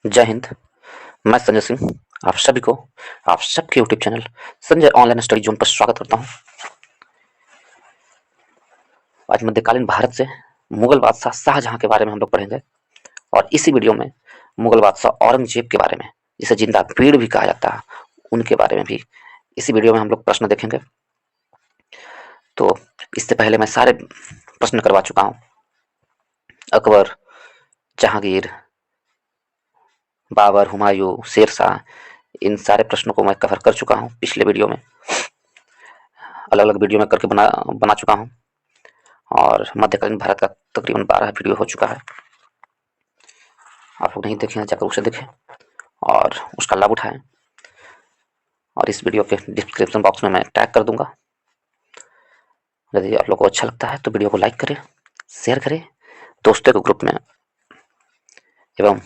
जय हिंद। मैं संजय सिंह आप सभी को आप सबके YouTube channel Sanjay online study zone पर स्वागत करता हूं। आज मध्यकालीन भारत से मुगल बादशाह शाहजहां के बारे में हम लोग पढ़ेंगे और इसी वीडियो में मुगल बादशाह औरंगजेब के बारे में, जिसे जिंदा भीड़ भी कहा जाता है, उनके बारे में भी इसी वीडियो में हम लोग प्रश्न देखेंगे। तो इससे पहले मैं सारे प्रश्न करवा चुका हूँ। अकबर, जहांगीर, बाबर, हुमायूं, शेरशाह, इन सारे प्रश्नों को मैं कवर कर चुका हूँ पिछले वीडियो में, अलग अलग वीडियो में करके बना बना चुका हूँ। और मध्यकालीन भारत का तकरीबन 12 वीडियो हो चुका है। आप लोग नहीं देखे हैं, जाकर उसे देखें और उसका लाभ उठाएं। और इस वीडियो के डिस्क्रिप्शन बॉक्स में मैं टैग कर दूंगा। यदि आप लोग को अच्छा लगता है तो वीडियो को लाइक करें, शेयर करें दोस्तों के ग्रुप में एवं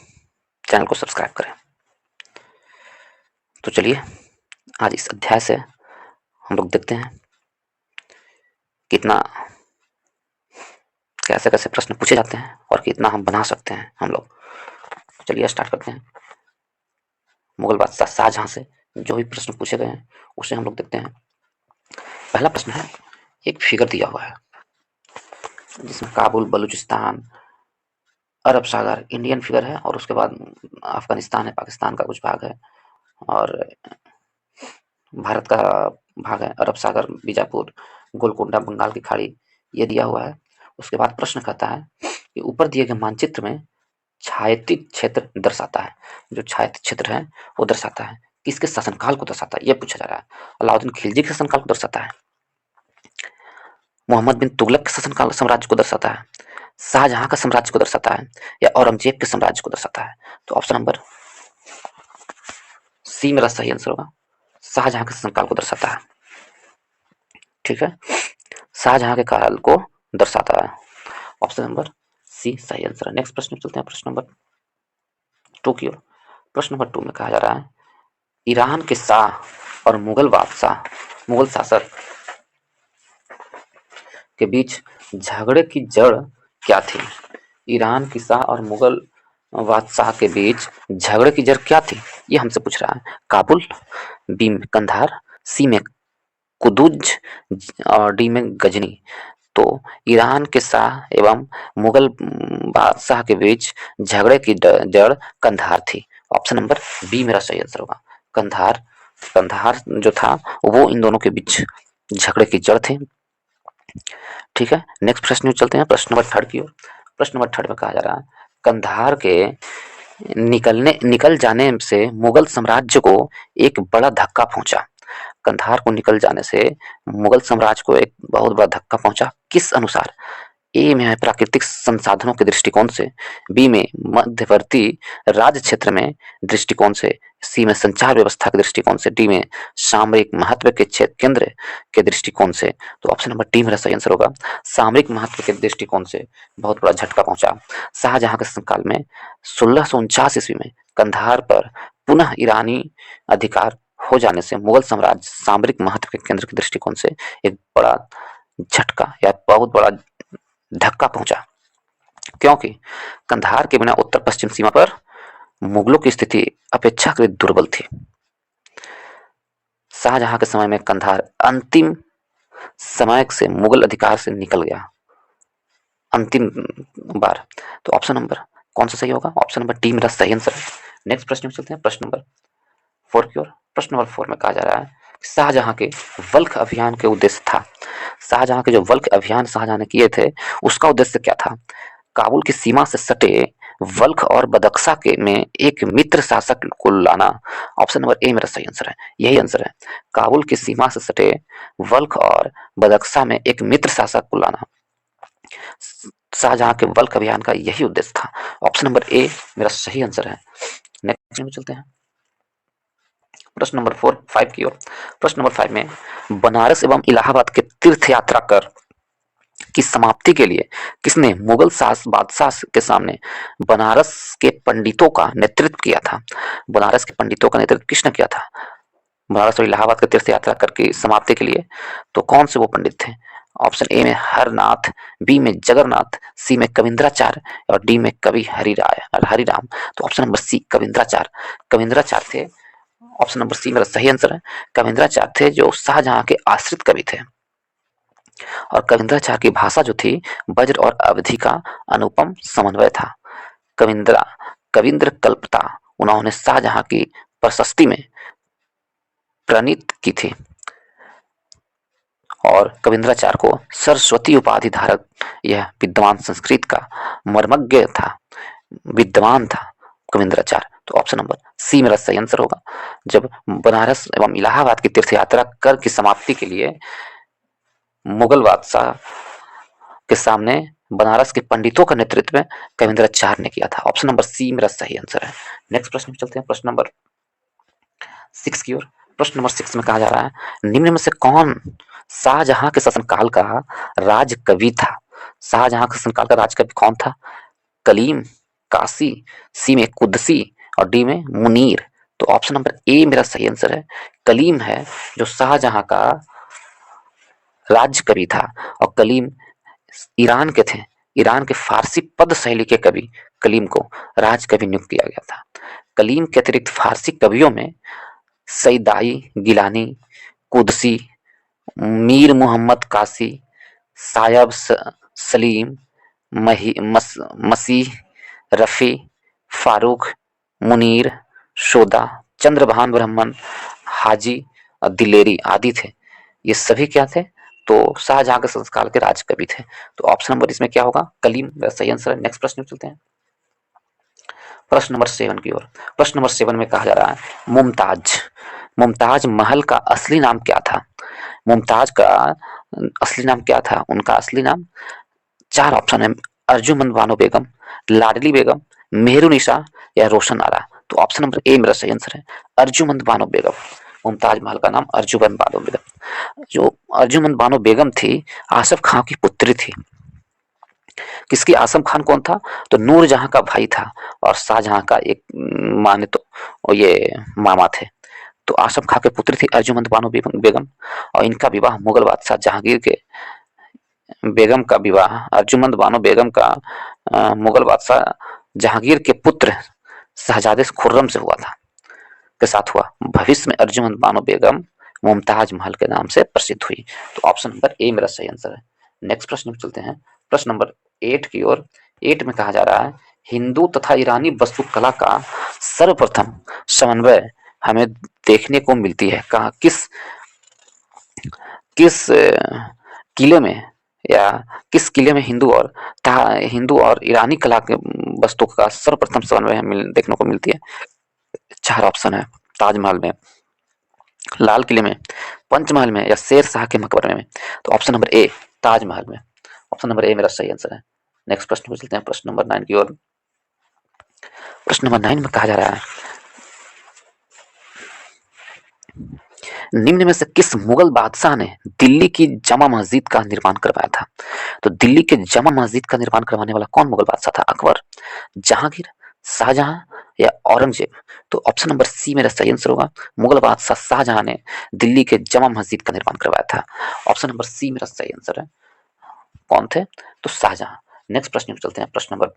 चैनल को सब्सक्राइब करें। तो चलिए आज इस अध्याय से हम लोग देखते हैं कितना कैसे कैसे प्रश्न पूछे जाते हैं और कितना हम बना सकते हैं हम लोग। चलिए स्टार्ट करते हैं। मुगल बादशाह शाहजहां से जो भी प्रश्न पूछे गए हैं उसे हम लोग देखते हैं। पहला प्रश्न है, एक फिगर दिया हुआ है जिसमें काबुल, बलूचिस्तान, अरब सागर, इंडियन फिगर है और उसके बाद अफगानिस्तान है, पाकिस्तान का कुछ भाग है और भारत का भाग है, अरब सागर, बीजापुर, गोलकोंडा, बंगाल की खाड़ी, ये दिया हुआ है। उसके बाद प्रश्न कहता है कि ऊपर दिए गए मानचित्र में छायांकित क्षेत्र दर्शाता है। जो छायांकित क्षेत्र है वो दर्शाता है किसके शासनकाल को दर्शाता है, ये पूछा जा रहा है। अलाउद्दीन खिलजी के शासनकाल को दर्शाता है, मोहम्मद बिन तुगलक के शासनकाल साम्राज्य को दर्शाता है, शाहजहां का साम्राज्य को दर्शाता है या औरंगजेब के साम्राज्य को दर्शाता है। तो ऑप्शन नंबर सी मेरा सही आंसर होगा, शाहजहां के शासनकाल को दर्शाता है। ठीक है, शाहजहां के काल को दर्शाता है। ऑप्शन नंबर सी सही आंसर है। नेक्स्ट प्रश्न चलते हैं, प्रश्न नंबर 2 की ओर। प्रश्न नंबर 2 में कहा जा रहा है, ईरान के शाह और मुगल शासक के बीच झगड़े की जड़ क्या थी। ईरान की शाह और मुगल बादशाह के बीच झगड़े की जड़ क्या थी, ये हमसे पूछ रहा है। काबुल, बी में कंधार, सी में कुदुज और डी में गजनी। तो ईरान के शाह एवं मुगल बादशाह के बीच झगड़े की जड़ कंधार थी। ऑप्शन नंबर बी मेरा सही आंसर होगा, कंधार। कंधार जो था वो इन दोनों के बीच झगड़े की जड़ थी। ठीक है, नेक्स्ट प्रश्न में चलते हैं, प्रश्न नंबर 3 की ओर। प्रश्न नंबर 3 में कहा जा रहा है, कंधार के निकल जाने से मुगल साम्राज्य को एक बड़ा धक्का पहुंचा। कंधार को निकल जाने से मुगल साम्राज्य को एक बहुत बड़ा धक्का पहुंचा, किस अनुसार। ए में है प्राकृतिक संसाधनों के दृष्टिकोण से, बी में मध्यवर्ती राज्य क्षेत्र में दृष्टिकोण से, सी में संचार व्यवस्था के दृष्टिकोण से, डी में सामरिक महत्व के क्षेत्र केंद्र के दृष्टिकोण से। तो ऑप्शन नंबर डी मेरा सही आंसर होगा, सामरिक महत्व के दृष्टिकोण से बहुत बड़ा झटका पहुंचा। शाहजहां के शासनकाल में 1649 ईस्वी में कंधार पर पुनः ईरानी अधिकार हो जाने से मुगल साम्राज्य सामरिक महत्व के केंद्र के दृष्टिकोण से एक बड़ा झटका या बहुत बड़ा धक्का पहुंचा, क्योंकि कंधार के बिना उत्तर पश्चिम सीमा पर मुगलों की स्थिति अपेक्षाकृत दुर्बल थी। शाहजहां के समय में कंधार अंतिम समय से मुगल अधिकार से निकल गया, अंतिम बार। तो ऑप्शन नंबर कौन सा सही होगा, ऑप्शन नंबर डी मेरा सही आंसर है। नेक्स्ट प्रश्न में चलते हैं, प्रश्न नंबर 4 की ओर। प्रश्न नंबर 4 में कहा जा रहा है, शाहजहां के वल्क अभियान के उद्देश्य था। शाहजहां के जो वल्क अभियान शाहजहां ने किए थे उसका उद्देश्य क्या था। काबुल की सीमा से सटे वल्ख और बदख्शा के में एक मित्र शासक को लाना। ऑप्शन नंबर ए मेरा सही आंसर है, यही आंसर है, काबुल की सीमा से सटे वल्ख और बदख्शा में एक मित्र शासक को लाना। शाहजहां के वल्क अभियान का यही उद्देश्य था। ऑप्शन नंबर ए मेरा सही आंसर है। नेक्स्ट में चलते हैं, प्रश्न नंबर 5 की ओर। प्रश्न नंबर 5 में, बनारस एवं इलाहाबाद के तीर्थ यात्रा कर की समाप्ति के लिए किसने मुगल बादशाह के सामने बनारस के पंडितों का नेतृत्व किया था। बनारस के पंडितों का नेतृत्व किसने किया था बनारस और इलाहाबाद के तीर्थ यात्रा कर की समाप्ति के लिए। तो कौन से वो पंडित थे। ऑप्शन ए में हरनाथ, बी में जगन्नाथ, सी में कविंद्राचार्य और डी में कवि हरिराय और हरिराम। तो option number C Kavindracharya, Kavindracharya थे। ऑप्शन नंबर सी मेरा सही आंसर है। कविंद्राचार्य थे जो शाहजहां के आश्रित कवि थे और कविंद्राचार्य की भाषा जो थी वज्र और अवधि का अनुपम समन्वय था। कविंद्रा कविंद्र कल्पता उन्होंने शाहजहां की प्रशस्ति में प्रणीत की थी और कविंद्राचार्य को सरस्वती उपाधि धारक यह विद्वान संस्कृत का मर्मज्ञ था, विद्वान था कविंद्राचार्य। तो ऑप्शन नंबर सी मेरा सही आंसर होगा। जब बनारस एवं इलाहाबाद की तीर्थ यात्रा कर की समाप्ति के लिए मुगल बादशाह के सामने बनारस के पंडितों का नेतृत्व में कविंद्राचार्य ने किया था। ऑप्शन नंबर सी मेरा सही आंसर है। नेक्स्ट प्रश्न में चलते हैं, प्रश्न नंबर 6 की ओर। प्रश्न नंबर 6 में कहा जा रहा है निम्न में से कौन शाहजहां के शासनकाल का राज कवि था? शाहजहां के शासनकाल का राज कवि कौन था? कलीम, काशी, सी में कुदसी और डी में मुनीर। तो ऑप्शन नंबर ए मेरा सही आंसर है। कलीम है जो शाहजहां का राज्य कवि था और कलीम ईरान के थे। ईरान के फारसी पद शैली के कवि कलीम को राज कवि नियुक्त किया गया था। कलीम के अतिरिक्त फारसी कवियों में सईदाई गिलानी, कुदसी, मीर मोहम्मद कासी, सायब सलीम, मसीह, रफ़ी, फारूक, मुनीर, शोदा, चंद्रभान ब्रह्मन, हाजी और दिलेरी आदि थे। ये सभी क्या थे? तो शाहजहां के संस्कार के राज कवि थे। तो ऑप्शन नंबर इसमें क्या होगा? कलीम मेरा सही आंसर है। नेक्स्ट प्रश्न में चलते हैं, प्रश्न नंबर 7 की ओर। प्रश्न नंबर 7 में कहा जा रहा है मुमताज, मुमताज महल का असली नाम क्या था? मुमताज का असली नाम क्या था? उनका असली नाम 4 ऑप्शन है, अर्जुमंद बानो बेगम, लाडली बेगम, मेहरुनिसा या रोशन आरा। तो ऑप्शन नंबर ए मेरा सही आंसर है, अर्जुमंद बानो बेगम। मुमताज महल का नाम अर्जुमंद बानो बेगम। जो अर्जुमंद बानो बेगम थी आसफ खां की पुत्री थी। किसकी? आसफ खान कौन था? तो नूरजहां का भाई था और शाहजहां का एक माने तो ये मामा थे। तो आसफ खां के पुत्री थी अर्जुमंद बानो बेगम और इनका विवाह मुगल बादशाह जहांगीर के बेगम का विवाह अर्जुमंद बानो बेगम का मुगल बादशाह जहांगीर के पुत्र शहजादे खुर्रम से हुआ था, के साथ हुआ। भविष्य में अर्जुमंद बानो बेगम मुमताज महल के नाम से प्रसिद्ध हुई। तो ऑप्शन नंबर ए मेरा सही आंसर है। नेक्स्ट प्रश्न में चलते हैं, प्रश्न नंबर 8 की ओर। 8 में कहा जा रहा है हिंदू तथा ईरानी वास्तुकला का सर्वप्रथम समन्वय हमें देखने को मिलती है कहा? किस किस किले में या किस किले में हिंदू और ईरानी कला के वस्तु का सर्वप्रथम समन्वय हमें देखने को मिलती है? 4 ऑप्शन है, ताजमहल में, लाल किले में, पंचमहल में या शेर शाह के मकबरे में। तो ऑप्शन नंबर ए ताजमहल में। ऑप्शन नंबर ए मेरा सही आंसर है। नेक्स्ट प्रश्न पे चलते हैं, प्रश्न नंबर 9 की ओर। प्रश्न नंबर 9 में कहा जा रहा है निम्न में से किस मुगल बादशाह ने दिल्ली की जामा मस्जिद का निर्माण करवाया था? तो दिल्ली के जामा मस्जिद का निर्माण करवाने वाला कौन मुगल बादशाह था? अकबर, जहांगीर, शाहजहां या औरंगजेब? तो ऑप्शन नंबर सी मेरा सही आंसर होगा। मुगल बादशाह शाहजहां ने दिल्ली के जामा मस्जिद का निर्माण करवाया था। ऑप्शन नंबर सी मेरा सही आंसर है। कौन थे? तो शाहजहां। नेक्स्ट प्रश्न पे चलते हैं, प्रश्न नंबर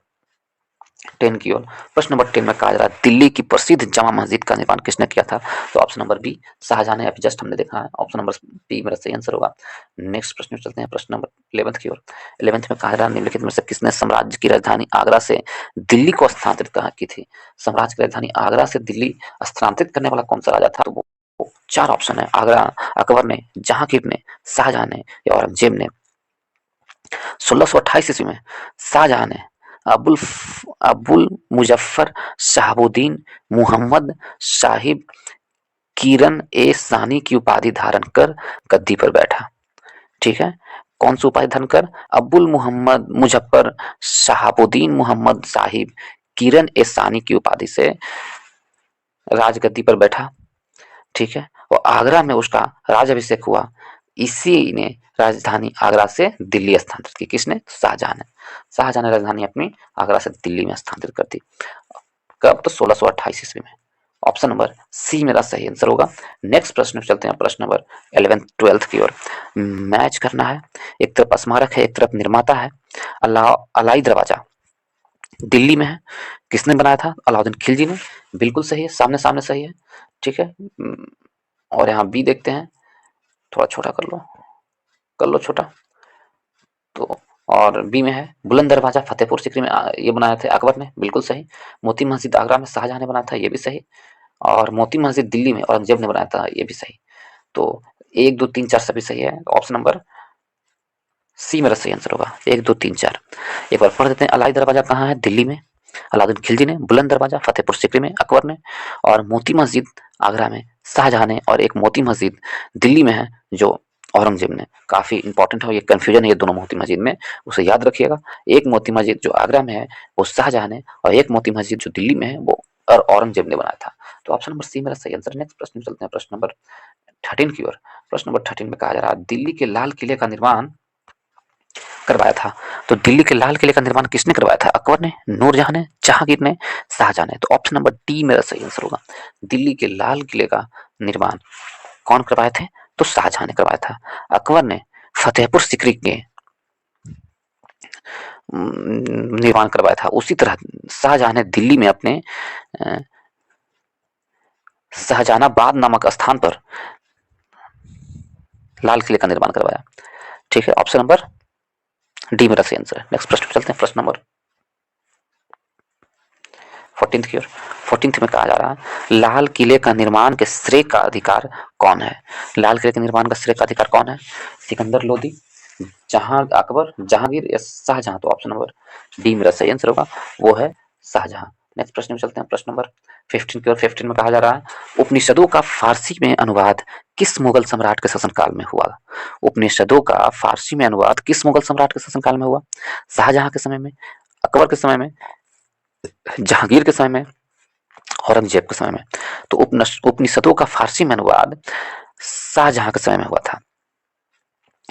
10 की ओर। प्रश्न नंबर 10 में कहा जा रहा है दिल्ली की प्रसिद्ध जामा मस्जिद का निर्माण किसने किया था? तो ऑप्शन नंबर बी शाहजहां ने, अभी जस्ट हमने देखा है। ऑप्शन नंबर बी मेरा सही आंसर होगा। नेक्स्ट प्रश्न में चलते हैं, प्रश्न नंबर 11 की ओर। 11 में कहा जा रहा है निम्नलिखित में से किसने साम्राज्य की राजधानी आगरा से दिल्ली को स्थानांतरित की थी? साम्राज्य की राजधानी आगरा से दिल्ली स्थानांतरित करने वाला कौन सा राजा था? तो वो 4 ऑप्शन है, आगरा अकबर ने, जहांगीर ने, शाहजहां ने या औरंगजेब ने। 1628 ईस्वी में शाहजहां ने अबुल अबुल मुजफ्फर शहाबुद्दीन मुहम्मद साहिब किरण ए सानी की उपाधि धारण कर गद्दी पर बैठा। ठीक है, कौन सी उपाधि धारण कर? अबुल मुहम्मद मुजफ्फर शहाबुद्दीन मुहम्मद साहिब किरण ए सानी की उपाधि से राजगद्दी पर बैठा। ठीक है, और आगरा में उसका राजाभिषेक हुआ। इसी ने राजधानी आगरा से दिल्ली स्थानांतरित की। किसने? शाहजहां ने। शाहजहां ने राजधानी अपनी आगरा से दिल्ली में स्थानांतरित कर दी। कब? तो 1628 ईस्वी में। ऑप्शन नंबर सी मेरा सही आंसर होगा। नेक्स्ट प्रश्न में चलते हैं, प्रश्न नंबर 11th 12th की ओर। मैच करना है, एक तरफ स्मारक है, एक तरफ निर्माता है। अलाई दरवाजा दिल्ली में है, किसने बनाया था? अलाउद्दीन खिलजी ने। बिल्कुल सही है, सामने सामने सही है, ठीक है। और यहाँ बी देखते हैं, थोड़ा छोटा कर लो छोटा। तो और बी में है बुलंद दरवाजा फतेहपुर सीकरी में ये बनाए थे अकबर ने, बिल्कुल सही। मोती मस्जिद आगरा में शाहजहां ने बनाया था, ये भी सही। और मोती मस्जिद दिल्ली में औरंगजेब ने बनाया था, ये भी सही। तो 1 2 3 4 सभी सही है। ऑप्शन नंबर सी मेरा सही आंसर होगा, 1 2 3 4। एक बार पढ़ देते हैं, अलाई दरवाजा कहाँ है? दिल्ली में, अलाउद्दीन खिलजी ने। बुलंद दरवाजा फतेहपुर सीकरी में अकबर ने। और मोती मस्जिद आगरा में शाहजहां ने। और एक मोती मस्जिद दिल्ली में है जो औरंगजेब ने। काफी इंपॉर्टेंट है, ये कंफ्यूजन है ये दोनों मोती मस्जिद में, उसे याद रखिएगा। एक मोती मस्जिद जो आगरा में है वो शाहजहां ने, और एक मोती मस्जिद जो दिल्ली में है वो और औरंगजेब ने बनाया था। तो ऑप्शन नंबर सी मेरा सही आंसर। नेक्स्ट प्रश्न में चलते हैं, प्रश्न नंबर 13 की ओर। प्रश्न नंबर 13 में कहा जा रहा है, दिल्ली के लाल किले का निर्माण करवाया था। तो दिल्ली के लाल किले का निर्माण किसने करवाया था? अकबर ने, नूरजहां ने, जहांगीर ने, शाहजहां ने। तो ऑप्शन नंबर डी मेरा सही आंसर होगा। दिल्ली के लाल किले का निर्माण कौन करवाए थे? तो शाहजहां ने करवाया था। अकबर ने फतेहपुर सीकरी के निर्माण करवाया था। उसी तरह शाहजहां ने दिल्ली में अपने शाहजहानाबाद नामक स्थान पर लाल किले का निर्माण करवाया, ठीक है। ऑप्शन नंबर डी मेरा सही आंसर है। नेक्स्ट प्रश्न चलते हैं, प्रश्न नंबर 14th की ओर। 14th में कहा जा रहा है, लाल किले का निर्माण के श्रेय का अधिकार कौन है? लाल किले के निर्माण का श्रेय का अधिकार कौन है? सिकंदर लोदी, अकबर, जहांगीर या शाहजहां। तो ऑप्शन नंबर डी मेरा सही आंसर होगा, वो है शाहजहां। नेक्स्ट प्रश्न में चलते हैं, प्रश्न नंबर 15 की ओर। 15 में कहा जा रहा है, उपनिषदों का फारसी में अनुवाद किस मुगल सम्राट के शासनकाल में हुआ? उपनिषदों का फारसी में अनुवाद किस मुगल सम्राट के शासनकाल में हुआ? शाहजहां के समय में, अकबर के समय में, जहांगीर के समय में, औरंगजेब के समय में। तो उपनिषदों का फारसी में अनुवाद शाहजहां के समय में हुआ था।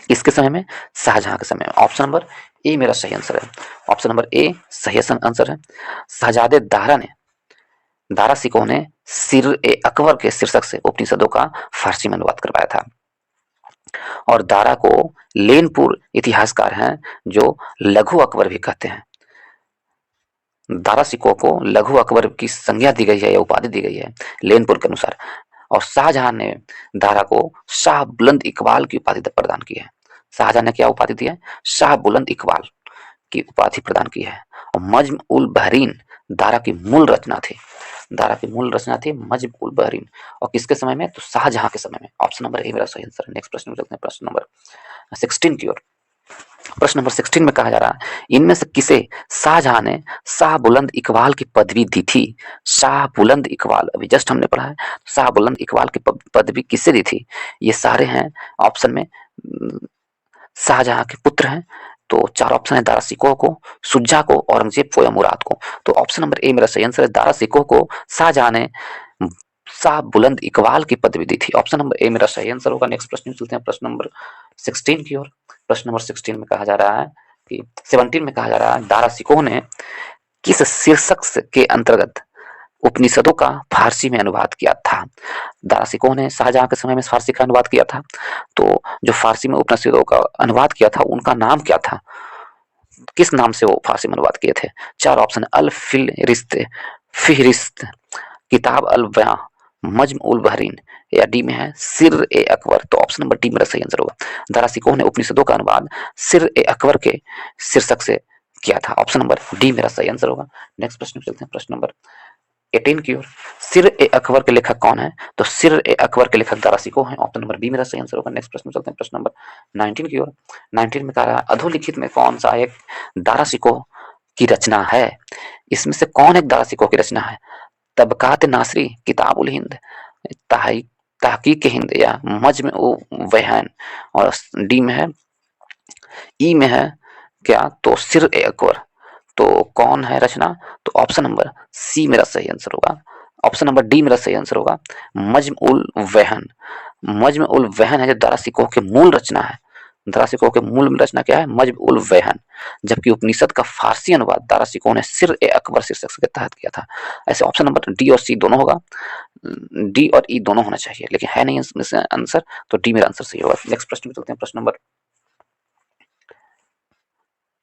इसके समय में, शाहजहां के समय में। ऑप्शन नंबर ए मेरा सही आंसर है। ऑप्शन नंबर ए सही आंसर है। शहजादे दारा सिकोह ने सिर ए अकबर के शीर्षक से उपनिषदों का फारसी में अनुवाद करवाया था। और दारा को लेनपुर इतिहासकार हैं जो लघु अकबर भी कहते हैं। दारा सिकोह को लघु अकबर की संज्ञा दी गई है या उपाधि दी गई है लेनपुर के अनुसार। और शाहजहां ने दारा को शाह बुलंद इकबाल की उपाधि प्रदान की है। शाहजहां ने क्या उपाधि दी है? शाह बुलंद इकबाल की उपाधि प्रदान की है। और मज्म उल बहरीन दारा की मूल रचना थी। दारा की मूल रचना थी मज्म उल बहरीन। और किसके समय में? तो शाहजहां के समय में। ऑप्शन नंबर ए मेरा सही आंसर है। नेक्स्ट प्रश्न में चलते हैं, प्रश्न नंबर 16 की ओर। प्रश्न नंबर 16 में कहा जा रहा है, इनमें से किसे शाहजहां ने शाह बुलंद इकबाल की पदवी दी थी? शाह बुलंद इकबाल, अभी जस्ट हमने पढ़ा है, शाह बुलंद इकबाल की पदवी किसे दी थी? ये सारे हैं ऑप्शन में, शाहजहां के पुत्र हैं। तो 4 ऑप्शन है, दारा सिकोह को, शुजा को, औरंगजेब को या मुराद को। तो ऑप्शन नंबर ए मेरा सही आंसर है। दारा सिकोह को शाहजहां ने शाह बुलंद इकबाल की पदवी दी थी। ऑप्शन नंबर ए मेरा सही आंसर होगा। नेक्स्ट प्रश्न में चलते हैं, प्रश्न नंबर 16 की ओर। प्रश्न नंबर 16 में कहा जा रहा है कि 17 में कहा जा रहा है, दारा सिकोह ने किस शीर्षक के अंतर्गत उपनिषदों का फारसी में अनुवाद किया था? दारा सिकोह ने शाहजहां के समय में फारसी का अनुवाद किया था। तो जो फारसी में उपनिषदों का अनुवाद किया था उनका नाम क्या था? किस नाम से वो फारसी में अनुवाद किए थे? 4 ऑप्शन, अल फिहरिस्त, किताब अल बयां, मज्म उल बहरीन या डी में है सिर ए अकबर। तो ऑप्शन नंबर डी मेरा सही आंसर होगा। दारा सिकोह ने उपनिषदों का अनुवाद सिर ए अकबर के शीर्षक से किया था। ऑप्शन नंबर डी मेरा सही आंसर होगा। नेक्स्ट प्रश्न में चलते हैं, प्रश्न नंबर 18 की ओर। सिर ए अकबर के लेखक कौन है? तो सिर ए अकबर के लेखक दारा सिकोह हैं। ऑप्शन नंबर बी मेरा सही आंसर होगा। नेक्स्ट प्रश्न में चलते हैं, प्रश्न नंबर 19 की ओर। 19 में कहा रहा है, अधोलिखित में कौन सा एक दारा सिकोह की रचना है? इसमें से कौन एक दारा सिकोह की रचना है? तबकात नासरी, किताब उल हिंद, तहकीक हिंद या मज्म उल बयान। और डी में है, ई में है क्या? तो सिर ए अकबर। तो कौन है रचना? तो ऑप्शन नंबर सी मेरा सही आंसर होगा। ऑप्शन नंबर डी मेरा सही आंसर होगा, मज्म उल वहन। मज्म उल वहन है जो दारा सिकोह की मूल रचना है। दारा शिकोह के मूल रचना क्या है? मज्ब उल वहन, जबकि उपनिषद का फारसी अनुवाद दारा शिकोह ने सिर ए अकबर शीर्षक के तहत किया था। ऐसे ऑप्शन नंबर डी और सी दोनों होगा, डी और ई दोनों होना चाहिए, लेकिन है नहीं इसमें आंसर, तो डी मेरा आंसर सही होगा। नेक्स्ट प्रश्न में चलते हैं, प्रश्न नंबर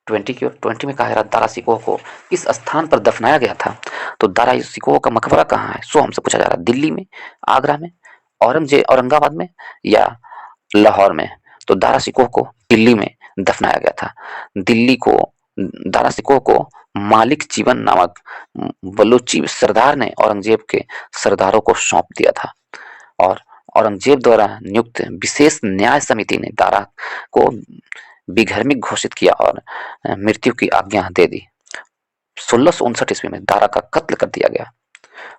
20 की ओर। 20 में कहा जा रहा दारा शिकोह को किस स्थान पर दफनाया गया था? तो दारा शिकोह का मकबरा कहाँ है? सो हमसे पूछा जा रहा है, दिल्ली में, आगरा में, औरंगाबाद में, या लाहौर में? तो दारा शिकोह को दिल्ली में दफनाया गया था। दिल्ली को दारा शिकोह को मालिक जीवन नामक बलूची सरदार ने औरंगजेब के सरदारों को सौंप दिया था, और औरंगजेब द्वारा नियुक्त विशेष न्याय समिति ने दारा को विधर्मिक घोषित किया और मृत्यु की आज्ञा दे दी। 1659 ईस्वी में दारा का कत्ल कर दिया गया,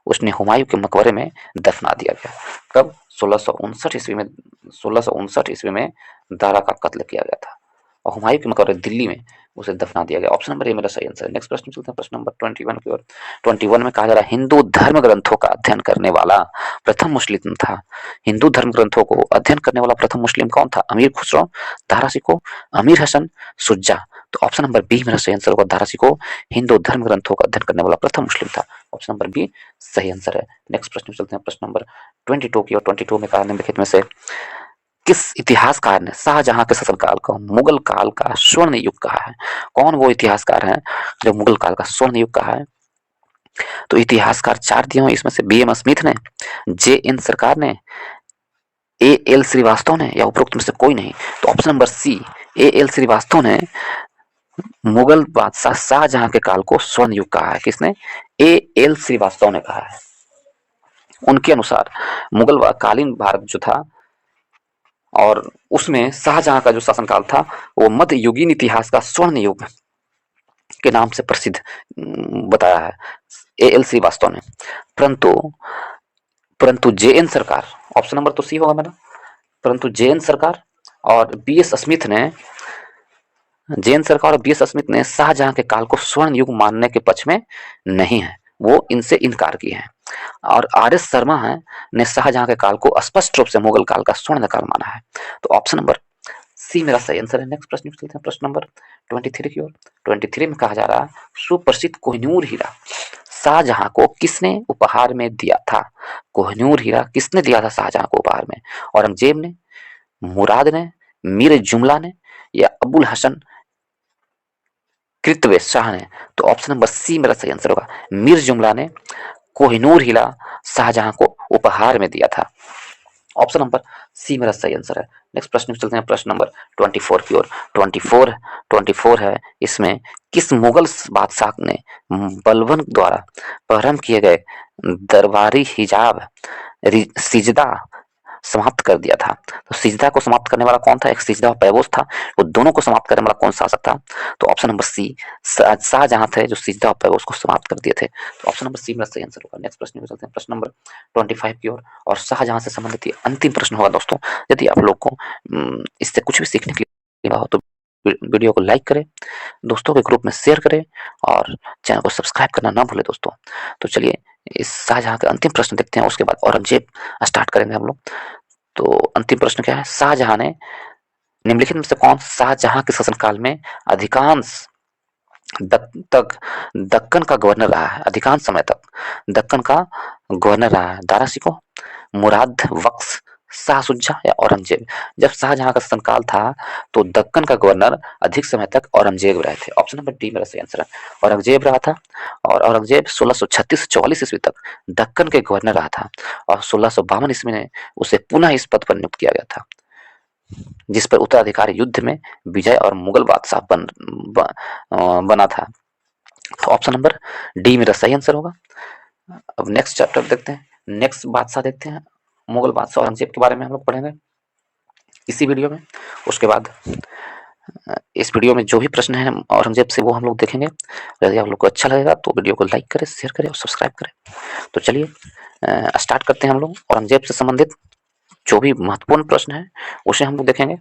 उसने हुमायूं के मकबरे में दफना दिया गया। कब? 1659 ईस्वी में। 1659 ईस्वी में दारा का कत्ल किया गया था और हुमायूं के मकबरे दिल्ली में उसे दफना दिया गया। ऑप्शन नंबर ए मेरा सही आंसर है। नेक्स्ट प्रश्न चलते हैं, प्रश्न नंबर 21 की ओर। 21 में कहा जा रहा है, हिंदू धर्म ग्रंथों का अध्ययन करने वाला प्रथम मुस्लिम था। हिंदू धर्म ग्रंथों को अध्ययन करने वाला प्रथम मुस्लिम कौन था? अमीर खुसरो, दारा शिकोह, अमीर हसन, शुजा? तो ऑप्शन नंबर बी मेरा सही आंसर होगा, दारा शिकोह हिंदू धर्म ग्रंथों का अध्ययन करने वाला प्रथम मुस्लिम था। ऑप्शन नंबर बी सही आंसर है। नेक्स्ट प्रश्न चलते हैं, प्रश्न नंबर 22 की ओर। 22 में कहा, निम्नलिखित में से किस इतिहासकार ने शाहजहां के शासनकाल को मुगल काल का स्वर्ण युग कहा है? कौन वो इतिहासकार है जो मुगल काल का स्वर्ण युग कहा है? तो इतिहासकार 4 दिए हैं, इसमें से बी.एम. स्मिथ ने, जे.एन. सरकार ने, ए.एल. श्रीवास्तव ने, या उपरोक्त में से कोई नहीं? तो option number C, A L. Srivastava ने मुगल बादशाह शाहजहां के काल को स्वर्ण युग कहा है। किसने? ए.एल. श्रीवास्तव ने कहा है। उनके अनुसार मुगल कालीन भारत जो था, और उसमें शाहजहां का जो शासनकाल था वो मध्ययुगीन इतिहास का स्वर्ण युग के नाम से प्रसिद्ध बताया है ए.एल. श्रीवास्तव ने। परंतु परंतु जे.एन. सरकार, ऑप्शन नंबर तो सी होगा मेरा, परंतु जे.एन. सरकार और बी.एस. स्मिथ ने, जैन सरकार और बी.एस. स्मिथ ने शाहजहां के काल को स्वर्ण युग मानने के पक्ष में नहीं है, वो इनसे इनकार किए हैं। और आर.एस. शर्मा है ने शाहजहां के काल को स्पष्ट रूप से मुगल काल का स्वर्ण काल माना है। तो ऑप्शन नंबर सी मेरा सही आंसर है। नेक्स्ट प्रश्न चलते हैं, प्रश्न नंबर 23 की ओर। 23 में कहा जा रहा है, सुप्रसिद्ध कोहिनूर हीरा शाहजहां को किसने उपहार में दिया था? कोहिनूर हीरा किसने दिया था शाहजहां को उपहार में? औरंगजेब ने, मुराद ने, मीर जुमला ने, या अबुल हसन कृतवे शाह ने? तो ऑप्शन नंबर सी मेरा सही आंसर होगा, मीर जुमला ने कोहिनूर हीरा शाहजहां को उपहार में दिया था। ऑप्शन नंबर सी मेरा सही आंसर है। नेक्स्ट प्रश्न चलते हैं, प्रश्न नंबर 24 की ओर। 24 है, इसमें किस मुगल बादशाह ने बलबन द्वारा प्रारंभ किए गए दरबारी हिजाब सिजदा समाप्त कर दिया था? तो सिजदा को समाप्त करने वाला कौन था? एक सिजदा और पैबोस था, वो दोनों को समाप्त करने वाला कौन सा शासक था? तो ऑप्शन नंबर सी, शाहजहां थे जो सिजदा और पैबोस को समाप्त कर दिए थे। तो ऑप्शन नंबर सी मेरा सही आंसर होगा। नेक्स्ट प्रश्न में चलते हैं, प्रश्न नंबर 25 की ओर, और शाहजहां से संबंधित ये अंतिम प्रश्न होगा दोस्तों। यदि आप लोग को इससे कुछ भी सीखने के लिए हो तो वीडियो को लाइक करें, दोस्तों के ग्रुप में शेयर करें, और चैनल को सब्सक्राइब करना ना भूलें दोस्तों। तो चलिए इस शाहजहां के अंतिम प्रश्न देखते हैं, उसके बाद औरंगजेब स्टार्ट करेंगे हम लोग। तो अंतिम प्रश्न क्या है? शाहजहां ने निम्नलिखित में से कौन शाहजहां के शासनकाल में अधिकांश दक्कन का गवर्नर रहा है? अधिकांश समय तक दक्कन का गवर्नर रहा है। दारा शिकोह, मुराद बख्श, शाह शुजा, या औरंगजेब? जब शाहजहां का शासनकाल था तो दक्कन का गवर्नर अधिक समय तक औरंगजेब रहे थे। ऑप्शन नंबर डी मेरा सही आंसर है, औरंगजेब रहा था। और औरंगजेब 1636-44 ईस्वी तक दक्कन के गवर्नर रहा था, और 1652 ईस्वी में उसे पुनः इस पद पर नियुक्त किया गया था, जिस पर उत्तराधिकारी युद्ध में विजय और मुगल बादशाह बना था। तो ऑप्शन नंबर डी मेरा सही आंसर होगा। अब नेक्स्ट चैप्टर देखते हैं, नेक्स्ट बादशाह देखते हैं, मुगल बादशाह औरंगजेब के बारे में हम लोग पढ़ेंगे इसी वीडियो में। उसके बाद इस वीडियो में जो भी प्रश्न है औरंगजेब से वो हम लोग देखेंगे। यदि आप लोग को अच्छा लगेगा तो वीडियो को लाइक करें, शेयर करें और सब्सक्राइब करें। तो चलिए स्टार्ट करते हैं हम लोग। औरंगजेब से संबंधित जो भी महत्वपूर्ण प्रश्न है उसे हम लोग देखेंगे।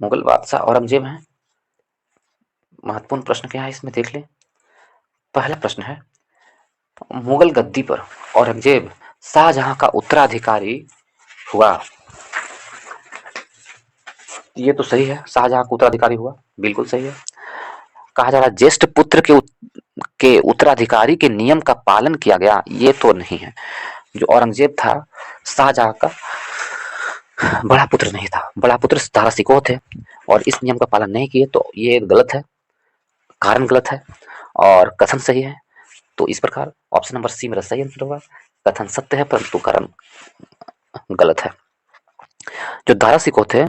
मुगल बादशाह औरंगजेब हैं, महत्वपूर्ण प्रश्न क्या है इसमें देख लें। पहला प्रश्न है, मुगल गद्दी पर औरंगजेब शाहजहां का उत्तराधिकारी हुआ। ये तो सही है, शाहजहां का उत्तराधिकारी हुआ, बिल्कुल सही है। कहा जा रहा है ज्येष्ठ पुत्र के उत्तराधिकारी के नियम का पालन किया गया, ये तो नहीं है। जो औरंगजेब था शाहजहां का बड़ा पुत्र नहीं था, बड़ा पुत्र दारा सिकोह थे और इस नियम का पालन नहीं किए, तो ये गलत है, कारण गलत है और कथन सही है। तो इस प्रकार ऑप्शन नंबर सी मेरा सही आंसर होगा। कथन सत्य है परंतु कारण गलत है। जो दारा सिकोह थे,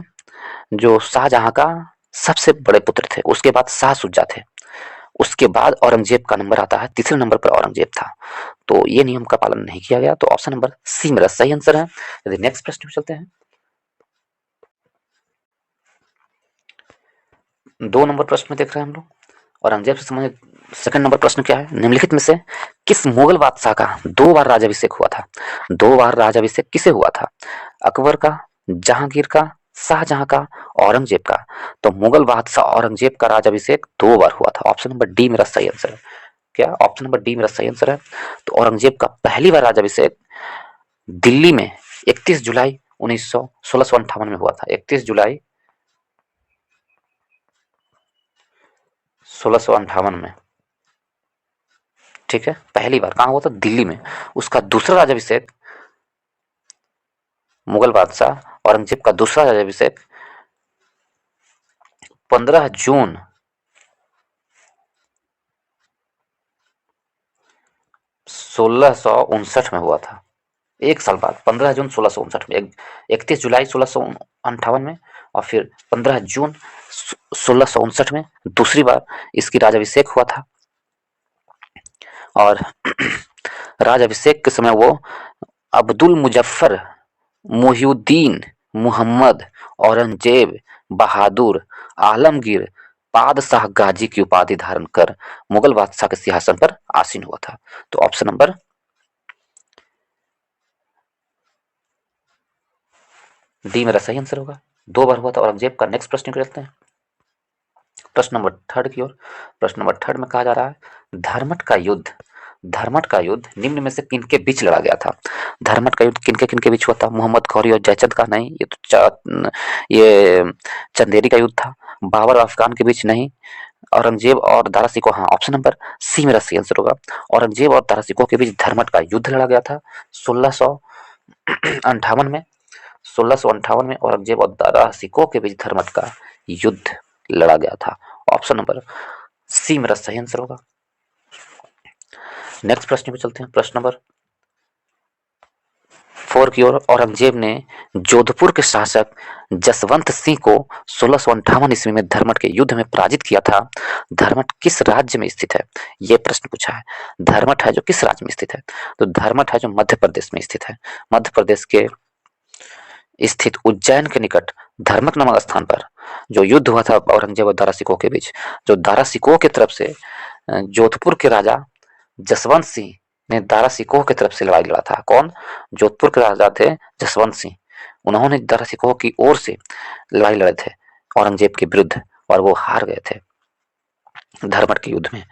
जो शाहजहां का सबसे बड़े पुत्र थे, उसके बाद शाह सुजा थे, उसके बाद औरंगजेब का नंबर आता है, तीसरे नंबर पर औरंगजेब था। तो ये नियम का पालन नहीं किया गया, तो ऑप्शन नंबर सी मेरा सही आंसर है। यदि नेक्स्ट प्रश्न चलते हैं, 2 नंबर प्रश्न में देख रहे हैं हम लोग। औरंगजेब से संबंधित सेकंड नंबर प्रश्न क्या है, निम्नलिखित में से किस मुगल बादशाह का 2 बार राज्याभिषेक हुआ था? 2 बार राज्याभिषेक किसे हुआ था? अकबर का, जहांगीर का, शाहजहां का, औरंगजेब का? तो मुगल बादशाह औरंगजेब का राज्याभिषेक 2 बार हुआ था। ऑप्शन नंबर डी मेरा सही आंसर है। क्या ऑप्शन नंबर डी मेरा सही आंसर है? तो औरंगजेब का पहली बार राज्याभिषेक दिल्ली में 31 जुलाई 1658 में हुआ था। 31 जुलाई 1658 में, ठीक है, पहली बार कहाँ हुआ था? दिल्ली में। उसका दूसरा राज्याभिषेक, मुगल बादशाह औरंगजेब का दूसरा राज्याभिषेक 15 जून 1659 में हुआ था। एक साल बाद 15 जून 1659 में, 31 जुलाई 1658 में और फिर 15 जून 1659 में दूसरी बार इसकी राज्याभिषेक हुआ था। और राज्याभिषेक के समय वो अब्दुल मुजफ्फर मुहिउद्दीन मुहम्मद औरंगजेब बहादुर आलमगीर पादशाह गाजी की उपाधि धारण कर मुगल बादशाह के सिंहासन पर आसीन हुआ था। तो ऑप्शन नंबर डी मेरा सही आंसर होगा। 2 बार हुआ था औरंगजेब का। नेक्स्ट प्रश्न करते हैं, प्रश्न नंबर थर्ड की ओर। प्रश्न नंबर थर्ड में कहा जा रहा है धर्मट का युद्ध, धर्मट का युद्ध निम्न में से किनके बीच लड़ा गया था? धर्मट का युद्ध किनके किनके बीच हुआ था? मोहम्मद गौरी और जयचंद का नहीं, ये चंदेरी का युद्ध था। बाबर और अफगान के बीच नहीं। औरंगजेब और दारा सिकोह, हाँ ऑप्शन नंबर सी मेरा सही आंसर होगा। औरंगजेब और दारा सिकोह के बीच धर्मट का युद्ध लड़ा गया था 1658 में। 1658 में औरंगजेब और दारा सिकोह के बीच धर्मट का युद्ध लड़ा गया था। ऑप्शन नंबर सी मेरा सही आंसर होगा। नेक्स्ट प्रश्न पे चलते हैं, प्रश्न नंबर 4 की ओर। औरंगजेब ने जोधपुर के शासक जसवंत सिंह को 1658 ईस्वी में धर्मट के युद्ध में पराजित किया था। धर्मट किस राज्य में स्थित है? यह प्रश्न पूछा है। धर्मट है जो किस राज्य में स्थित है? तो धर्मट है जो मध्य प्रदेश में स्थित है। मध्य प्रदेश के स्थित उज्जैन के निकट धर्मक नामक स्थान पर जो युद्ध हुआ था औरंगजेब और दारा सिकोह के बीच, जो दारा सिकोह की तरफ से जोधपुर के राजा जसवंत सिंह ने दारा सिकोह की तरफ से लड़ाई लड़ा था। कौन? जोधपुर के राजा थे जसवंत सिंह, उन्होंने दारा सिकोह की ओर से लड़ाई लड़े थे औरंगजेब के विरुद्ध और वो हार गए थे धर्मट के युद्ध में।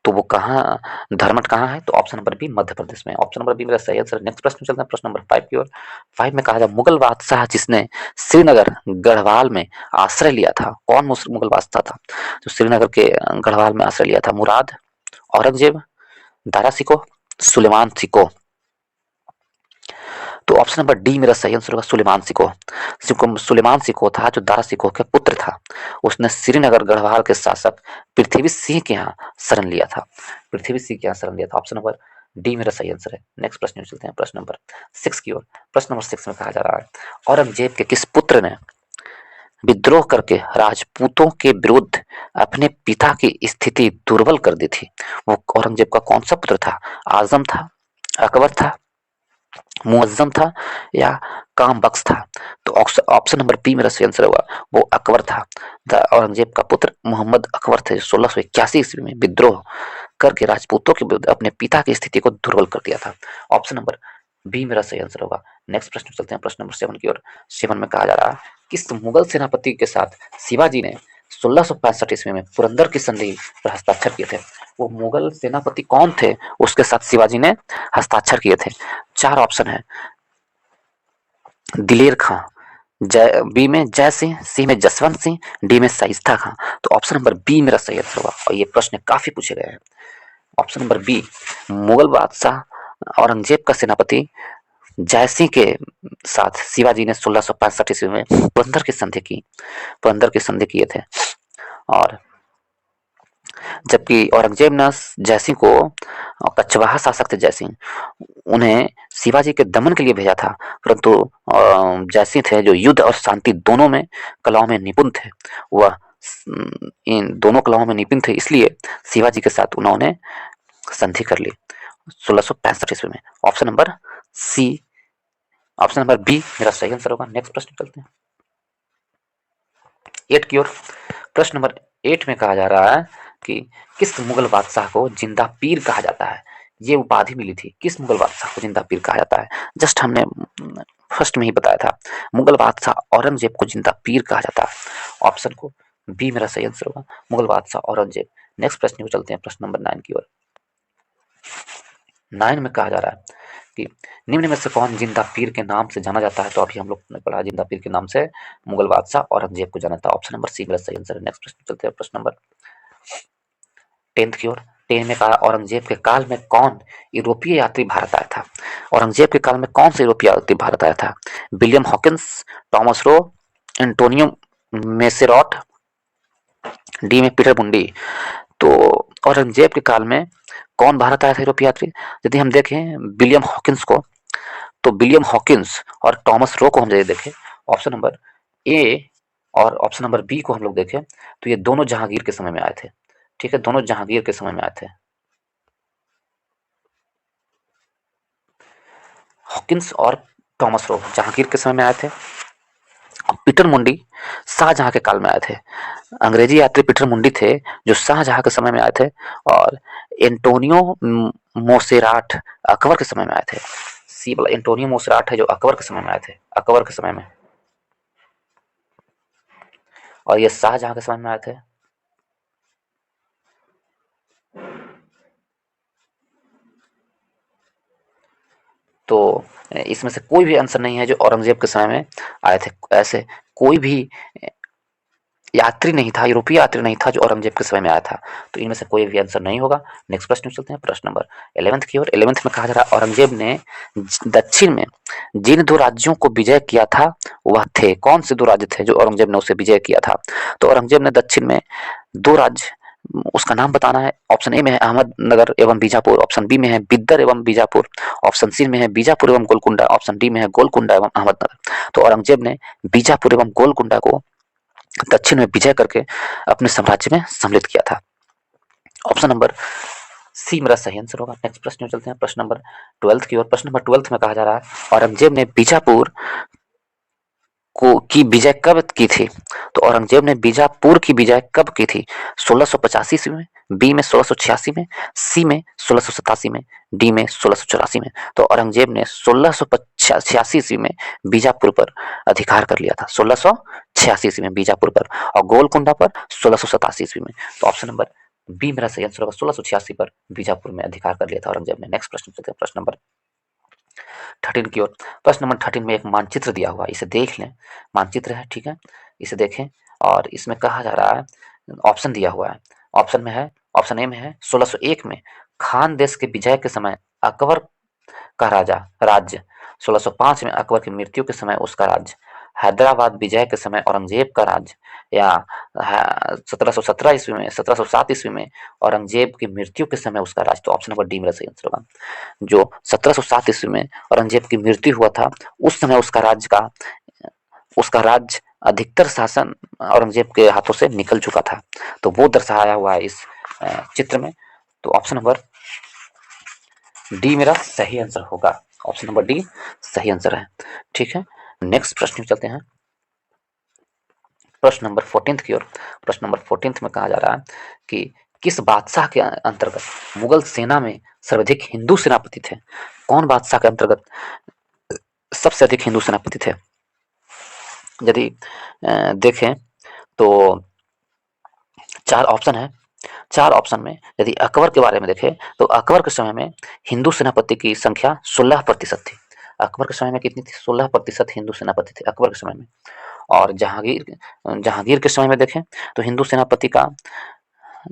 तो वो कहाँ, धर्मट कहाँ है? तो option number B Madhya Pradesh में। ऑप्शन नंबर बी मेरा सही आंसर। नेक्स्ट प्रश्न चलते हैं, प्रश्न नंबर 5 की ओर। 5 में कहा जाए मुगल बादशाह जिसने श्रीनगर गढ़वाल में आश्रय लिया था, कौन मुगल बादशाह था जो श्रीनगर के गढ़वाल में आश्रय लिया था? मुराद, औरंगजेब, दारा सिकोह, सुलेमान सिकोह? तो ऑप्शन नंबर डी मेरा सही आंसर होगा, सुलेमान सिकोह। सुलेमान सिकोह था जो दारा सिकोह के पुत्र था। उसने श्रीनगर गढ़वाल के शासक पृथ्वी सिंह के यहाँ शरण लिया था। पृथ्वी सिंह के यहाँ शरण लिया था। ऑप्शन नंबर डी मेरा सही आंसर है। नेक्स्ट प्रश्न में चलते हैं, प्रश्न नंबर 6 की ओर। प्रश्न नंबर 6 में कहा जा रहा है औरंगजेब के किस पुत्र ने विद्रोह करके राजपूतों के विरुद्ध अपने पिता की स्थिति दुर्बल कर दी थी? वो औरंगजेब का कौन सा पुत्र था? आजम था, अकबर था, मुअज्जम था या काम बख्श था? तो ऑप्शन नंबर बी मेरा सही आंसर होगा, वो अकबर था। औरंगजेब का पुत्र मोहम्मद अकबर थे, 1681 ईस्वी में विद्रोह करके राजपूतों के विरुद्ध अपने पिता की स्थिति को दुर्बल कर दिया था। ऑप्शन नंबर बी मेरा सही आंसर होगा। नेक्स्ट प्रश्न चलते हैं, प्रश्न नंबर 7 की ओर। 7 में कहा जा रहा है किस मुगल सेनापति के साथ शिवाजी ने 1665 ईस्वी में पुरंदर की संधि पर हस्ताक्षर किए थे? वो मुगल सेनापति कौन थे उसके साथ शिवाजी ने हस्ताक्षर किए थे? 4 ऑप्शन है, दिलेर खां, बी में जय सिंह, सी में जसवंत सिंह, डी में शाइस्ता खां। तो ऑप्शन नंबर बी मेरा सही आंसर होगा और ये प्रश्न काफी पूछे गए हैं। ऑप्शन नंबर बी, मुगल बादशाह औरंगजेब का सेनापति जयसिंह के साथ शिवाजी ने 1665 ईस्वी में पुरंदर की संधि किए थे। और जबकि औरंगजेब ने जयसिंह को, कछवाहा शासक थे जयसिंह, उन्हें शिवाजी के दमन के लिए भेजा था, परंतु जयसिंह थे जो युद्ध और शांति दोनों में कलाओं में निपुण थे, वह इन दोनों कलाओं में निपुण थे, इसलिए शिवाजी के साथ उन्होंने संधि कर ली 1665 ईस्वी में। Option number C, option number B मेरा सही आंसर होगा। नेक्स्ट प्रश्न चलते हैं 8 की ओर। प्रश्न नंबर 8 में कहा जा रहा है कि किस मुगल बादशाह को जिंदा पीर कहा जाता है। ये उपाधि मिली थी, किस मुगल बादशाह को जिंदा पीर कहा जाता है। जस्ट हमने फर्स्ट में ही बताया था, मुगल बादशाह औरंगजेब को जिंदा पीर कहा जाता है। ऑप्शन को बी मेरा सही आंसर होगा, मुगल बादशाह औरंगजेब। नेक्स्ट प्रश्न को चलते हैं प्रश्न नंबर 9 की ओर। 9 में कहा जा रहा है कि निम्न में से कौन जिंदा पीर के नाम से जाना जाता है। तो अभी हम लोग ने पढ़ा जिंदा पीर के नाम से मुगल बादशाह औरंगजेब को जाना था। ऑप्शन नंबर सी मेरा सही आंसर है। नेक्स्ट प्रश्न चलते हैं प्रश्न नंबर 10 की ओर। 10 में कहा औरंगजेब के काल में कौन यूरोपीय यात्री भारत आया था। औरंगजेब के काल में कौन सा यूरोपीय यात्री भारत आया था। William Hawkins, Thomas Roe, Antonio Monserrate, डी में पीटर मुंडी। तो औरंगजेब के काल में कौन भारत आया था यूरोपीय यात्री। यदि हम देखें विलियम हॉकिंस को, तो विलियम हॉकिंस और टॉमस रो को हम यदि देखें ऑप्शन नंबर ए और ऑप्शन नंबर बी को हम लोग देखें, तो ये दोनों जहांगीर के समय में आए थे। ठीक है, दोनों जहांगीर के समय में आए थे। हॉकिंस और टॉमस रो जहांगीर के समय में आए थे। पीटर मुंडी शाहजहां के काल में आए थे। अंग्रेजी यात्री पीटर मुंडी थे जो शाहजहां के समय में आए थे। और एंटोनियो मोसेराट अकबर के समय में आए थे। सी वाला एंटोनियो मोसेराट है जो अकबर के समय में आए थे, अकबर के समय में। और ये शाहजहां के समय में आए थे। तो इसमें से कोई भी आंसर नहीं है जो औरंगजेब के समय में आए थे। ऐसे कोई भी यात्री नहीं था, यूरोपीय यात्री नहीं था जो औरंगजेब के समय में आया था। तो इनमें से कोई भी आंसर नहीं होगा। नेक्स्ट प्रश्न चलते हैं प्रश्न नंबर 11 की ओर। 11 में कहा जा रहा है औरंगजेब ने दक्षिण में जिन दो राज्यों को विजय किया था वह थे, कौन से दो राज्य थे जो औरंगजेब ने उसे विजय किया था। तो औरंगजेब ने दक्षिण में दो राज्य, उसका नाम बताना है। ऑप्शन ए में है अहमदनगर एवं बीजापुर, ऑप्शन बी में है बिद्दर एवं बीजापुर, ऑप्शन सी में है बीजापुर एवं गोलकुंडा, ऑप्शन डी में है गोलकुंडा एवं अहमदनगर। तो औरंगजेब ने बीजापुर एवं गोलकुंडा को दक्षिण में विजय करके अपने साम्राज्य में सम्मिलित किया था। ऑप्शन नंबर सी मेरा सही आंसर होगा। नेक्स्ट प्रश्न में चलते हैं प्रश्न नंबर 12 की ओर। प्रश्न नंबर 12 में कहा जा रहा है औरंगजेब ने बीजापुर को की विजय कब की थी। तो औरंगजेब ने बीजापुर की विजय कब की थी। 1685 ईस्वी में, बी में 1686 में, सी में 1687 में, डी में 1684 में। तो औरंगजेब ने 1686 ईस्वी में बीजापुर पर अधिकार कर लिया था, 1686 ईस्वी में बीजापुर पर, और गोलकुंडा पर 1687 ईस्वी में। तो ऑप्शन नंबर बी मेरा सही आंसर होगा, 1686 पर बीजापुर में अधिकार कर लिया था औरंगजेब ने। नेक्स्ट प्रश्न चलते हैं प्रश्न नंबर 13 की ओर। प्रश्न नंबर 13 में एक मानचित्र दिया हुआ है, इसे देख लें। मानचित्र है, ठीक है, इसे देखें। और इसमें कहा जा रहा है, ऑप्शन दिया हुआ है। ऑप्शन में है, ऑप्शन ए में है 1601 में खान देश के विजय के समय अकबर का राज्य, 1605 में अकबर की मृत्यु के समय उसका राज्य, हैदराबाद विजय के समय औरंगजेब का राज्य, या 1717 ईस्वी में, 1707 ईस्वी में औरंगजेब की मृत्यु के समय उसका राज्य। तो ऑप्शन नंबर डी मेरा सही आंसर होगा। जो 1707 ईस्वी में औरंगजेब की मृत्यु हुआ था उस समय उसका राज्य अधिकतर शासन औरंगजेब के हाथों से निकल चुका था। तो वो दर्शाया हुआ है इस चित्र में। तो ऑप्शन नंबर डी मेरा सही आंसर होगा। ऑप्शन नंबर डी सही आंसर है, ठीक है। नेक्स्ट प्रश्न में चलते हैं प्रश्न नंबर 14 की ओर। प्रश्न नंबर 14 में कहा जा रहा है कि किस बादशाह के अंतर्गत मुगल सेना में सर्वाधिक हिंदू सेनापति थे। कौन बादशाह के अंतर्गत सबसे अधिक हिंदू सेनापति थे। यदि देखें तो चार ऑप्शन है। चार ऑप्शन में यदि अकबर के बारे में देखें तो अकबर के समय में हिंदू सेनापति की संख्या 16% थी। अकबर के समय में कितनी थी? 16% हिंदू सेनापति थे अकबर के समय में। और जहांगीर के समय में देखें तो हिंदू सेनापति का,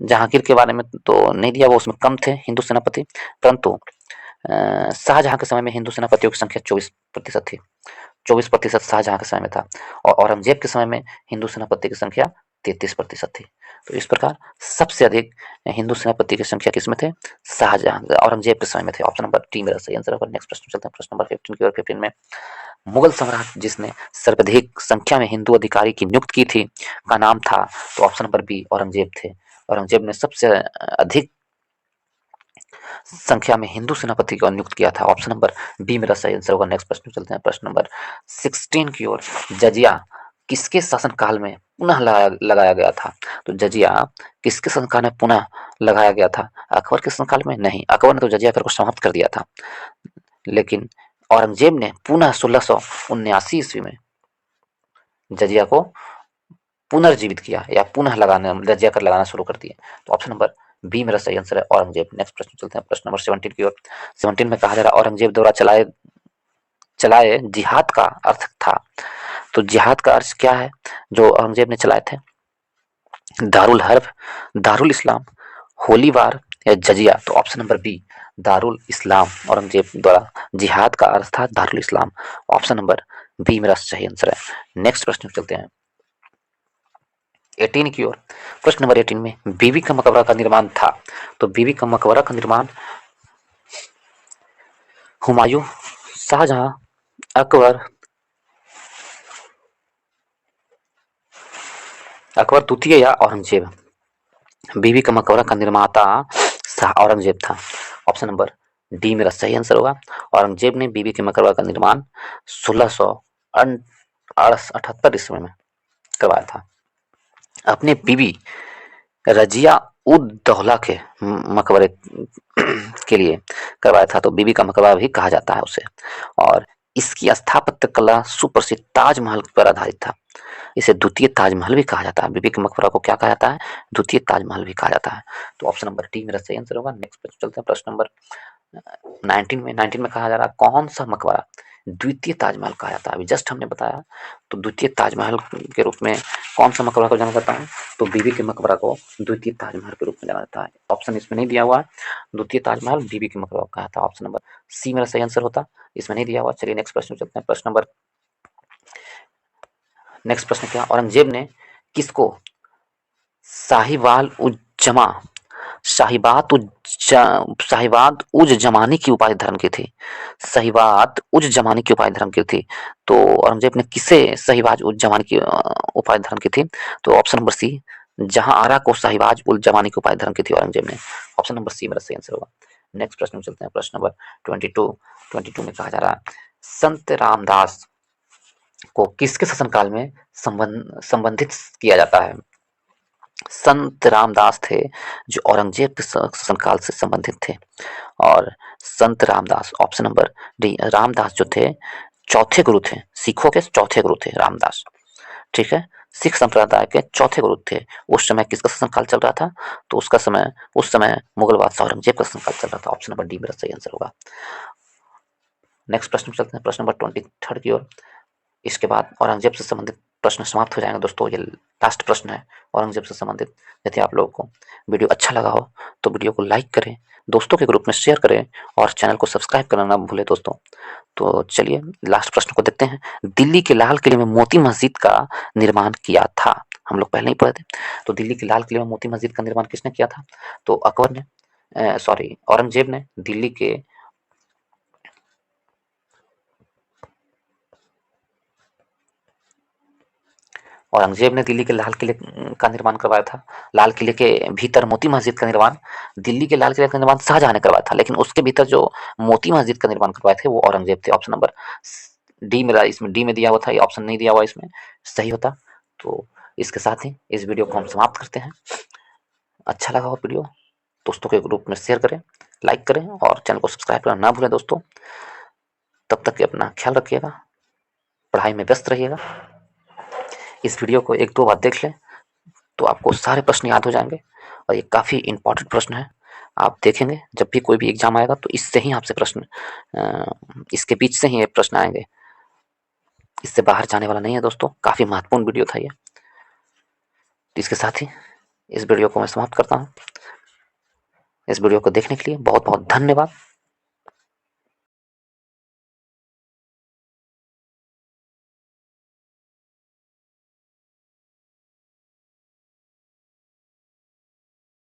जहांगीर के बारे में तो नहीं दिया, वो उसमें कम थे हिंदू सेनापति, परंतु शाहजहां के समय में हिंदू सेनापतियों की संख्या 24% थी। 24% शाहजहां के समय में था। और औरंगजेब के समय में हिंदू सेनापति की संख्या 33% थी। तो इस प्रकार सबसे अधिक हिंदू सेनापति की संख्या किसमें थे? शाहजहां, औरंगजेब के समय में थे। ऑप्शन नंबर डी मेरा सही आंसर होगा। नेक्स्ट प्रश्न चलते हैं, प्रश्न नंबर 15 की ओर। 15 में मुगल सम्राट जिसने सर्वाधिक संख्या में हिंदू अधिकारी की नियुक्त की थी का नाम था? तो ऑप्शन नंबर बी औरंगजेब थे। औरंगजेब ने सबसे अधिक संख्या में हिंदू सेनापति को नियुक्त किया था। ऑप्शन नंबर बी मेरा सही आंसर होगा। नेक्स्ट प्रश्न चलते हैं, प्रश्न नंबर 16 की ओर। जजिया किसके शासनकाल में पुनः लगाया गया था? तो जजिया किसके शासनकाल में पुनः लगाया गया था? अकबर के शासनकाल में नहीं, अकबर ने तो जजिया कर को समाप्त कर दिया था, लेकिन औरंगजेब ने पुनः 1679 ईस्वी में जजिया को पुनर्जीवित किया या पुनः लगाना, जजिया कर लगाना शुरू कर दिए। तो ऑप्शन नंबर बी मेरा सही आंसर है, औरंगजेब। नेक्स्ट प्रश्न चलते हैं, प्रश्न नंबर 17 की ओर। 17 में कहा जा रहा है औरंगजेब द्वारा चलाए चलाए जिहाद का अर्थ था। तो जिहाद का अर्थ क्या है जो औरंगजेब ने चलाए थे? दारुल हर्ब, दारुल इस्लाम, होली वार या जजिया? तो ऑप्शन नंबर बी दारुल इस्लाम। औरंगजेब द्वारा जिहाद का अर्थ था दारुल इस्लाम। ऑप्शन नंबर बी मेरा सही आंसर है। नेक्स्ट प्रश्न चलते हैं 18 की ओर। प्रश्न नंबर 18 में बीबी का मकबरा का निर्माण था। तो बीबी का मकबरा का निर्माण हुमायूं, शाहजहां, अकबर, अकबर द्वितीय या औरंगजेब? बीबी का मकबरा का निर्माता शाह औरंगजेब था। ऑप्शन नंबर डी मेरा सही आंसर होगा। औरंगजेब ने बीबी के मकबरा का निर्माण 1678 ईस्वी में करवाया था। अपने बीबी रजिया उद दौला के मकबरे के लिए करवाया था। तो बीबी का मकबरा भी कहा जाता है उसे। और इसकी स्थापत्य कला सुप्रसिद्ध ताजमहल पर आधारित था। इसे द्वितीय ताजमहल भी कहा जाता है। बीबी के मकबरा को क्या कहा जाता है? द्वितीय ताजमहल भी कहा जाता है। तो ऑप्शन नंबर डी मेरा सही आंसर होगा। नेक्स्ट प्रश्न चलते हैं, प्रश्न नंबर 19 में कहा जा रहा है कौन सा मकबरा द्वितीय ताजमहल कहा जाता है? अभी जस्ट हमने बताया। तो द्वितीय ताजमहल के रूप में कौन सा मकबरा को जाना जाता है? तो बीबी के मकबरा को द्वितीय ताजमहल के रूप में जाना जाता है। ऑप्शन इसमें नहीं दिया हुआ है, द्वितीय ताजमहल बीबी के मकबरा को कहा था। ऑप्शन नंबर सी मेरा सही आंसर होता, इसमें नहीं दिया हुआ। चलिए नेक्स्ट प्रश्न चलते हैं, प्रश्न नंबर नेक्स्ट प्रश्न क्या? औरंगजेब ने किसको साहिवाल उज्जमा साहिबाद उज जमानी की उपाधि धारण की थी? साहिबाद उज जमानी की उपाधि धारण की थी। तो औरंगजेब ने किसे साहिबाज उज जमानी की उपाधि धारण की थी? तो ऑप्शन नंबर सी जहां आरा को साहिबाज उल जमानी की उपाधि धारण की थी औरंगजेब ने। ऑप्शन नंबर सी मेरा सही आंसर होगा। नेक्स्ट प्रश्न में चलते हैं, प्रश्न नंबर 22 में कहा जा रहा है संत रामदास को किसके शासनकाल में संबंधित किया जाता है? संत रामदास थे जो औरंगजेब के शासनकाल से संबंधित थे। और संत Ramdas option number D, Ramdas जो थे चौथे गुरु थे, सिखों के चौथे गुरु थे रामदास। ठीक है, सिख संप्रदाय के चौथे गुरु थे। उस समय किसका शासनकाल चल रहा था? तो उस समय मुगल बादशाह औरंगजेब का शासनकाल चल रहा था। ऑप्शन नंबर डी मेरा सही आंसर होगा। नेक्स्ट प्रश्न चलते हैं, प्रश्न नंबर 23 की ओर। इसके बाद औरंगजेब से संबंधित प्रश्न समाप्त हो जाएंगे दोस्तों। ये लास्ट प्रश्न है औरंगजेब से संबंधित। यदि आप लोगों को वीडियो अच्छा लगा हो तो वीडियो को लाइक करें, दोस्तों के ग्रुप में शेयर करें और चैनल को सब्सक्राइब करना ना भूलें दोस्तों। तो चलिए लास्ट प्रश्न को देखते हैं। दिल्ली के लाल किले में मोती मस्जिद का निर्माण किया था? हम लोग पहले ही पढ़े थे। तो दिल्ली के लाल किले में मोती मस्जिद का निर्माण किसने किया था? तो अकबर ने, सॉरी औरंगजेब ने दिल्ली के औरंगजेब ने दिल्ली के लाल किले का निर्माण करवाया था। लाल किले के भीतर मोती मस्जिद का निर्माण, दिल्ली के लाल किले का निर्माण शाहजहां ने करवाया था, लेकिन उसके भीतर जो मोती मस्जिद का निर्माण करवाए थे वो औरंगजेब थे। ऑप्शन नंबर डी मेरा इसमें डी में दिया हुआ था, ये ऑप्शन नहीं दिया हुआ इसमें सही होता। तो इसके साथ ही इस वीडियो को हम समाप्त करते हैं। अच्छा लगा हो वीडियो दोस्तों के ग्रुप में शेयर करें, लाइक करें और चैनल को सब्सक्राइब करना ना भूलें दोस्तों। तब तक अपना ख्याल रखिएगा, पढ़ाई में व्यस्त रहिएगा। इस वीडियो को एक दो बार देख लें तो आपको सारे प्रश्न याद हो जाएंगे और ये काफ़ी इंपॉर्टेंट प्रश्न है। आप देखेंगे जब भी कोई भी एग्जाम आएगा तो इससे ही आपसे प्रश्न इसके बीच से ही ये प्रश्न आएंगे, इससे बाहर जाने वाला नहीं है दोस्तों। काफी महत्वपूर्ण वीडियो था ये। तो इसके साथ ही इस वीडियो को मैं समाप्त करता हूँ। इस वीडियो को देखने के लिए बहुत बहुत धन्यवाद।